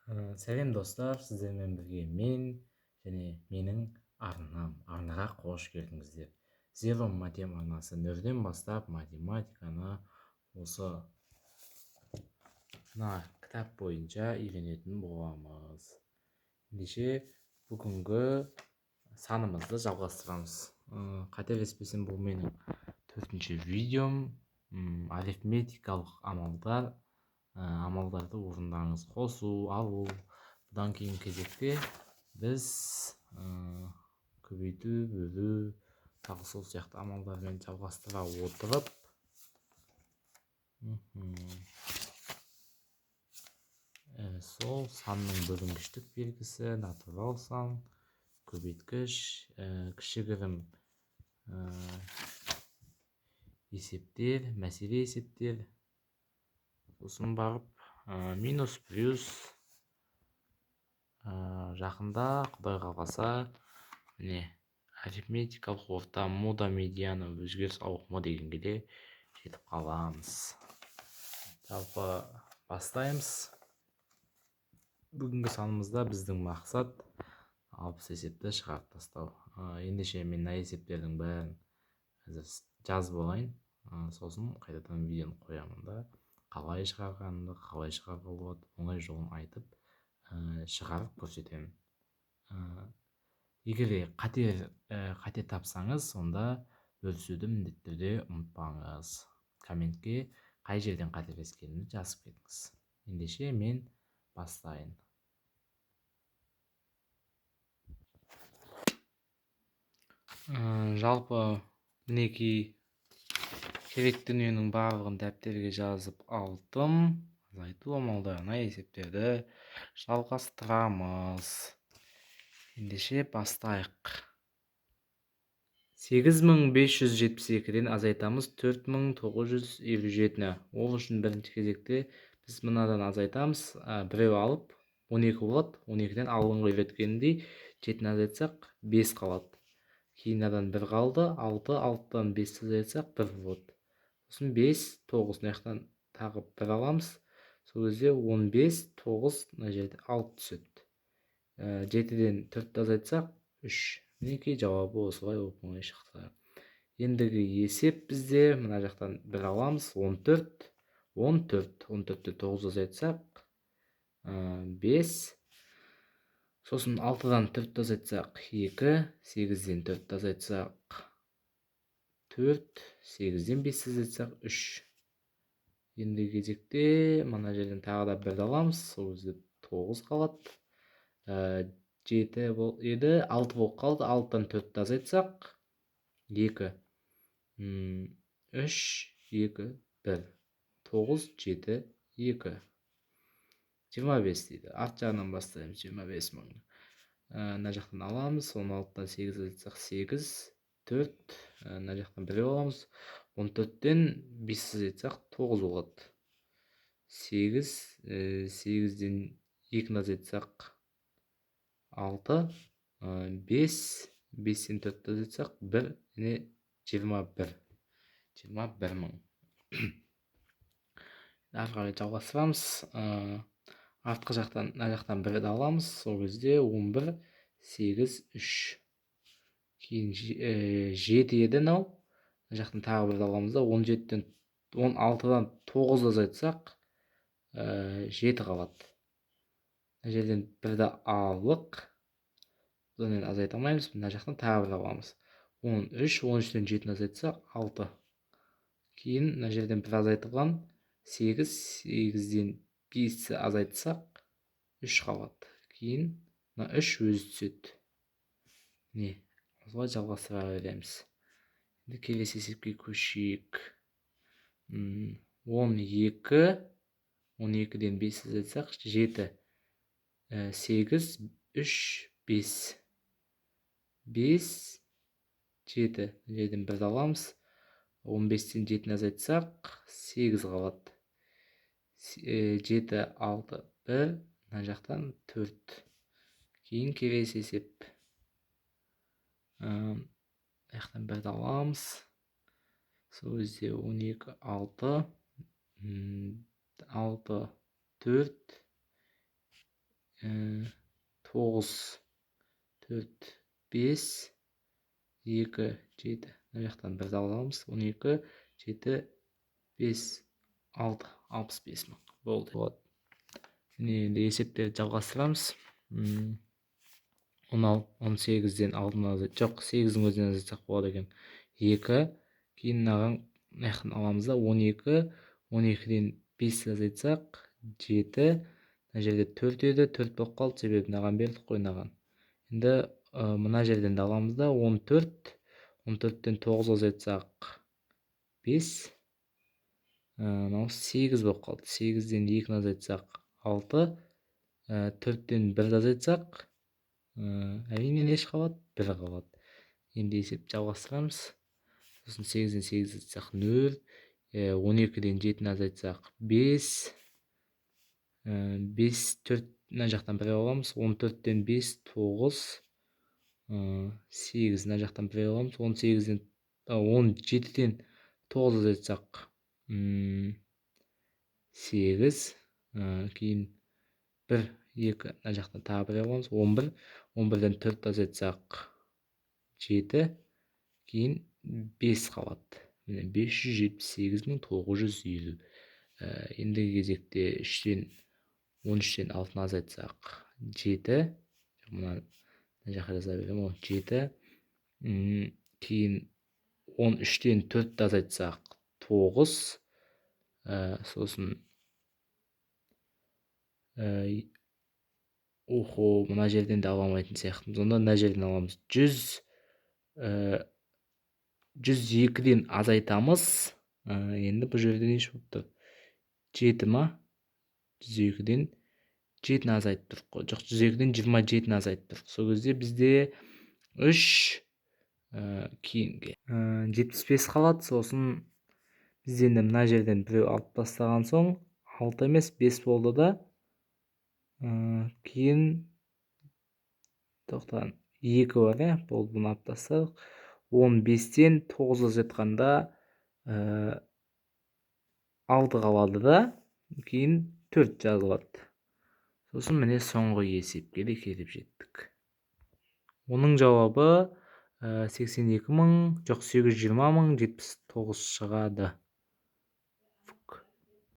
Сәлем достар, сіздермен бірге мен және менің арнаға қош келдіңіздер. Zero матем арнасы нөлден бастап математиканы осы кітап бойынша үйренетін боламыз. Ендеше бүгінгі санымызды жалғастырамыз. Қателеспесем, бұл менің 4-ші видеом. Арифметикалық амалдарды орындаңыз. Қосу, алу. Бұдан кейін кезекте біз көбейту, бөлу, тағы сол сияқты амалдармен жалғастыра отырып сол санның бөлінгіштік белгісі, натурал сан, көбейткіш, кішігірім есептер, мәселе есептер, сосын барып минус, плюс, жақында Құдай қаласа міне арифметикалық орта, мода, медиана, өзгеріс ауқымы дегенге де жетіп қаламыз. Жалпы бастаймыз. Бүгінгі санымызда біздің мақсат 60 есепті шығарып тастау. Ендеше мен мына есептердің бәрін жазып алайын, сосын қайтадан видеоны қоямын да қалай шығарғанымды, қалай шығаруға болады, оңай жолын айтып шығарып көрсетемін. Егер қате тапсаңыз, сонда бөлісуді міндетті түрде ұмытпаңыз. Комментке қай жерден қателескенімді жазып кетіңіз. Ендеше мен бастайын. Жалпы мінекей керекті дүниенің барлығын дәптерге жазып алдым. Азайту амалдарына есептерді жалғастырамыз. Ендеше бастайық. 8572-ден азайтамыз 4957-ні. Ол үшін бірінші кезекте біз мынадан азайтамыз. Біреу алып 12 болады. 12-ден алдыңғы үйреткеніндей 7-ні азайтсақ 5 қалады. Кейіннен 1 қалды, 6, 6-дан 5 азайтсақ 1 болады. Сосын 5, 9, мынаяқтан тағы 1 аламыз. Сол кезде 15, 9, мына жерде 6 түседі. 7-ден 4-ті азайтсақ 3. Мінекей жауабы осылай оп-оңай шықты. Ендігі есеп бізде мына жақтан 1 аламыз. 14, 14-тен 9 азайтсақ 5. Сосын 6-дан 4-ті азайтсақ 2, 8-ден 4-ті азайтсақ 4, 8-ден 5 азайтсақ 3. Ендігі кезекте мына жерден тағы да 1 аламыз. Сол кезде 9 қалады. 7 еді, 6 болып қалды. 6-дан 4-ті азайтсақ 2, 3, 2, 1, 9, 7, 2. 25 дейді. Арт жағынан бастаймыз. 25 мың. Мына жақтан аламыз. 16-дан 8 азайтсақ 8, 4. Мына жақтан 1 аламыз. 14-тен 5 азайтсақ 9 болады. 8, 8-ден 2-ні азайтсақ 6, 5, 5-тен 4-ті азайтсақ 1, 21. 21 мың. Ары қарай жалғастырамыз. Артқы жақтан, мына жақтан 1-ді аламыз. Сол кезде 11, 8, 3. Кейін 7 еді мынау. Мына жақтан тағы 1-ді аламыз да 16-дан 9 азайтсақ 7 қалады. Мына жерден 1-ді алдық. Бұдан азайта алмаймыз. Мына жақтан тағы 1 аламыз. 13, 13-тен 7-ні азайтсақ 6. Кейін мына жерден 1 азайтылған 8, 8-ден 5-ті азайтсақ 3 қалады. Кейін мына 3 өзі түседі. Не, осылай жалғастыра береміз. Енді келесі есепке көшейік. 12, 12-ден 5 азайтсақ 7, 8, 3, 5. 5, 7. Жерден 1-ді аламыз. 15-тен 7-ні азайтсақ 8 қалады. 7, 6, 1. Мына жақтан 4. Кейін келесі есеп. Мына жақтан 1-ді аламыз. Сол кезде 12, 6, 6, 4, 9, 4, 5, 2, 7. Мына жақтан 1-ді аламыз. 12, 7, 5, 6, 65 мың. Болды. Вот. Енді есептерді жалғастырамыз. 18-ден алдын жоқ, 8-дің өзінен азайтсақ болады екен. 2, кейін мынаған аламыз да 12, 12-ден 5 азайтсақ 7, мына жерде 4 еді, 4 болып қалды, себебі мынаған бердік қой мынаған. Енді мына жерден де аламыз да 14, 14-тен 9 азайтсақ 5, мынау 8 болып қалды. 8-ден 2-ні азайтсақ 6, 4-тен 1-ді азайтсақ әрине неш қалады? 1 қалады. Енді есеп жалғастырамыз. Сосын 8-ден 8 азайтсақ 0, 12-ден 7-ні азайтсақ 5, 5, 4 мына жақтан 1 аламыз. 14-тен 5, 9, 8 мына жақтан 1 аламыз. 17-ден 9 азайтсақ 8, кейін 1, 2 мына жақтан тағы 1 аламыз. 11, 11-ден 4 азайтсақ 7, кейін 5 қалады. 578.950. Ендігі кезекте 13-тен 6-ны азайтсақ 7, мына жаққа жаза беремін, 7, кейін 13-тен 4-ті азайтсақ 9, сосын мына жерден де ала алмайтын сияқтымыз. Онда мына жерден аламыз. 102-ден азайтамыз. Енді бұл жерде неше болып тұр? 7 ма? 102-ден 7-ні азайтып тұрық қой. Жоқ, 102-ден 27-ні азайтып тұрық. Сол кезде бізде 3 кейінге 75 қалады. Сосын бізден де мына жерден біреу алып тастаған соң 6 емес 5 болды да. Кейін 2 бар, болды, бұны алып тастадық. 15-тен 9 азайтқанда 6 қалады да, кейін 4 жазылады. Сосын міне соңғы есепке де келіп жеттік. Оның жауабы 82 мың, жоқ 820 мың 79 шығады.